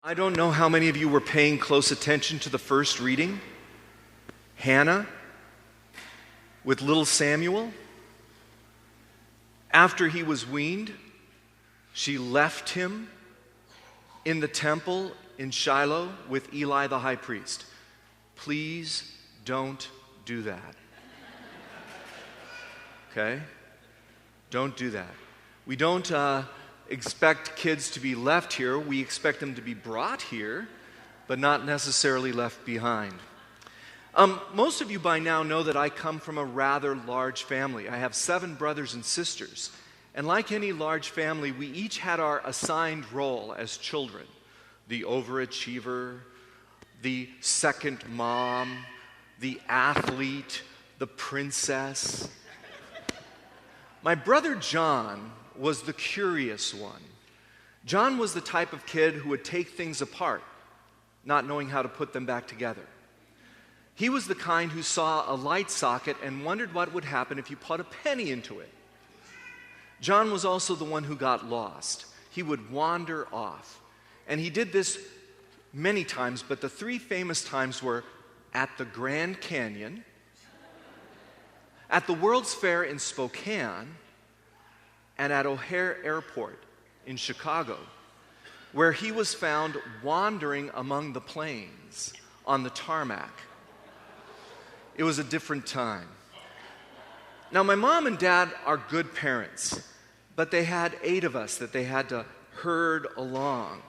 I don't know how many of you were paying close attention to the first reading. Hannah with little Samuel. After he was weaned, she left him in the temple in Shiloh with Eli the high priest. Please don't do that. Okay? Don't do that. We don't expect kids to be left here. We expect them to be brought here, but not necessarily left behind. Most of you by now know that I come from a rather large family. I have 7 brothers and sisters. And like any large family, we each had our assigned role as children. The overachiever, the second mom, the athlete, the princess. My brother John was the curious one. John was the type of kid who would take things apart, not knowing how to put them back together. He was the kind who saw a light socket and wondered what would happen if you put a penny into it. John was also the one who got lost. He would wander off. And he did this many times, but the 3 famous times were at the Grand Canyon, at the World's Fair in Spokane, and at O'Hare Airport in Chicago, where he was found wandering among the planes on the tarmac. It was a different time. Now, my mom and dad are good parents, but they had 8 of us that they had to herd along,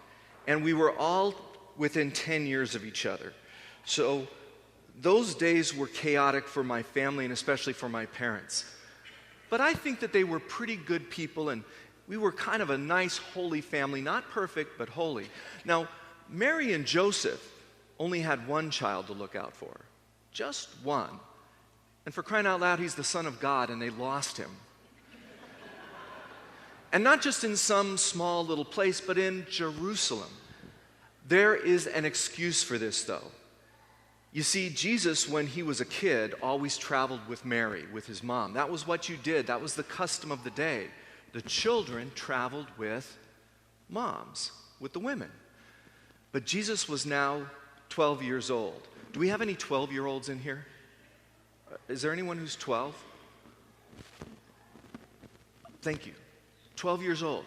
and we were all within 10 years of each other. So those days were chaotic for my family and especially for my parents. But I think that they were pretty good people, and we were kind of a nice, holy family, not perfect, but holy. Now, Mary and Joseph only had 1 child to look out for. Just 1. And for crying out loud, he's the Son of God, and they lost him. And not just in some small little place, but in Jerusalem. There is an excuse for this, though. You see, Jesus, when he was a kid, always traveled with Mary, with his mom. That was what you did. That was the custom of the day. The children traveled with moms, with the women. But Jesus was now 12 years old. Do we have any 12-year-olds in here? Is there anyone who's 12? Thank you. 12 years old.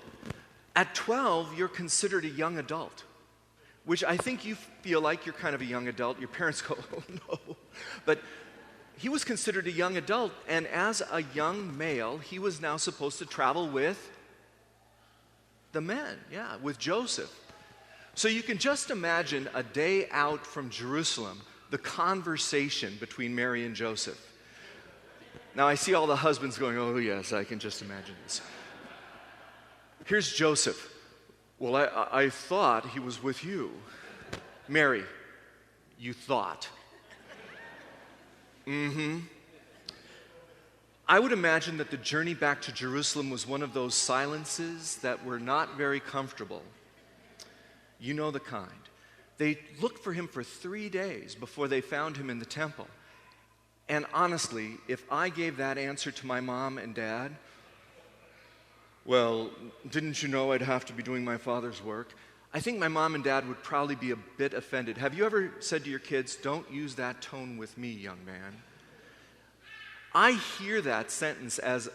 At 12, you're considered a young adult, which I think you feel like you're kind of a young adult. Your parents go, oh no. But he was considered a young adult, and as a young male, he was now supposed to travel with the men, with Joseph. So you can just imagine a day out from Jerusalem, the conversation between Mary and Joseph. Now I see all the husbands going, oh yes, I can just imagine this. Here's Joseph. Well, I thought he was with you. Mary, you thought. I would imagine that the journey back to Jerusalem was one of those silences that were not very comfortable. You know the kind. They looked for him for 3 days before they found him in the temple. And honestly, if I gave that answer to my mom and dad, well, didn't you know I'd have to be doing my Father's work? I think my mom and dad would probably be a bit offended. Have you ever said to your kids, don't use that tone with me, young man? I hear that sentence as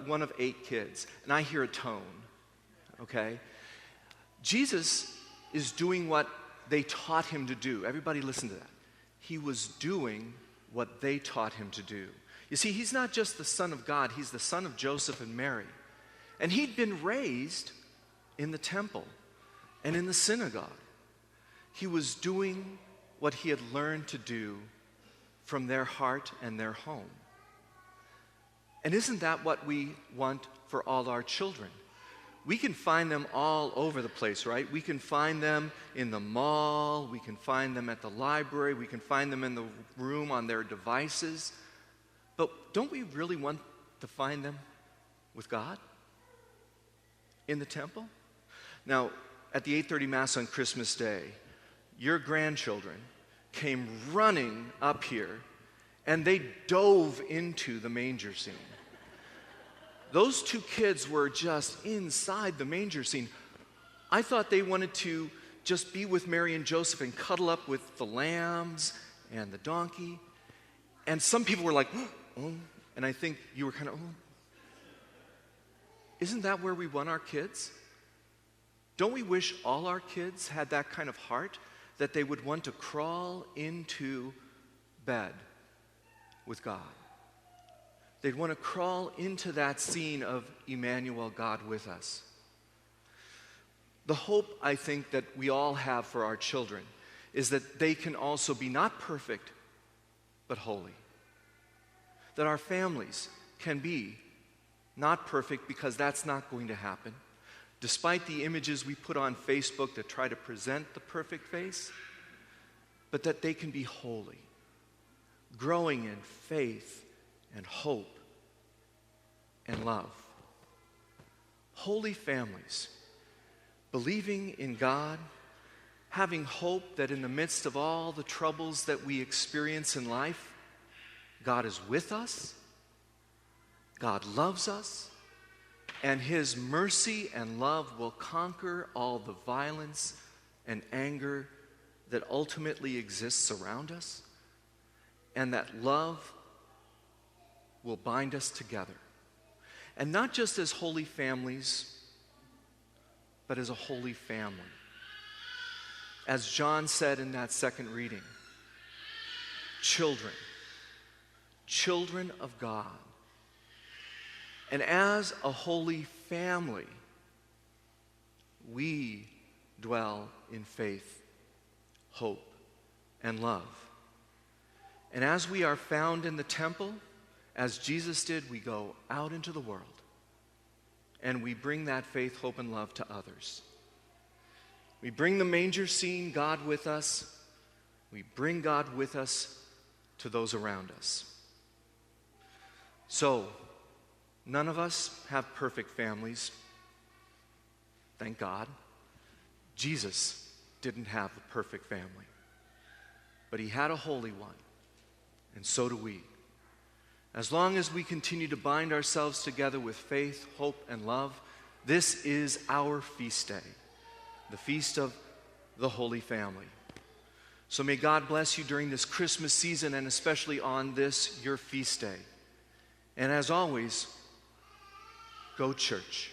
one of 8 kids, and I hear a tone, okay? Jesus is doing what they taught him to do. Everybody listen to that. He was doing what they taught him to do. You see, he's not just the Son of God, he's the son of Joseph and Mary. And he'd been raised in the temple and in the synagogue. He was doing what he had learned to do from their heart and their home. And isn't that what we want for all our children? We can find them all over the place, right? We can find them in the mall, we can find them at the library, we can find them in the room on their devices. But don't we really want to find them with God? In the temple? Now, at the 8:30 Mass on Christmas Day, your grandchildren came running up here and they dove into the manger scene. Those 2 kids were just inside the manger scene. I thought they wanted to just be with Mary and Joseph and cuddle up with the lambs and the donkey. And some people were like, oh, and I think you were kind of, oh. Isn't that where we want our kids? Don't we wish all our kids had that kind of heart, that they would want to crawl into bed with God? They'd want to crawl into that scene of Emmanuel, God with us. The hope, I think, that we all have for our children is that they can also be not perfect, but holy. That our families can be not perfect, because that's not going to happen. Despite the images we put on Facebook that try to present the perfect face, but that they can be holy, growing in faith and hope and love. Holy families, believing in God, having hope that in the midst of all the troubles that we experience in life, God is with us, God loves us, and His mercy and love will conquer all the violence and anger that ultimately exists around us, and that love will bind us together. And not just as holy families, but as a holy family. As John said in that second reading, children of God. And as a holy family, we dwell in faith, hope, and love. And as we are found in the temple, as Jesus did, we go out into the world and we bring that faith, hope, and love to others. We bring the manger scene, God with us. We bring God with us to those around us. So, none of us have perfect families. Thank God. Jesus didn't have a perfect family, but He had a holy one, and so do we. As long as we continue to bind ourselves together with faith, hope, and love, this is our feast day, the feast of the Holy Family. So may God bless you during this Christmas season, and especially on this, your feast day. And as always, go church.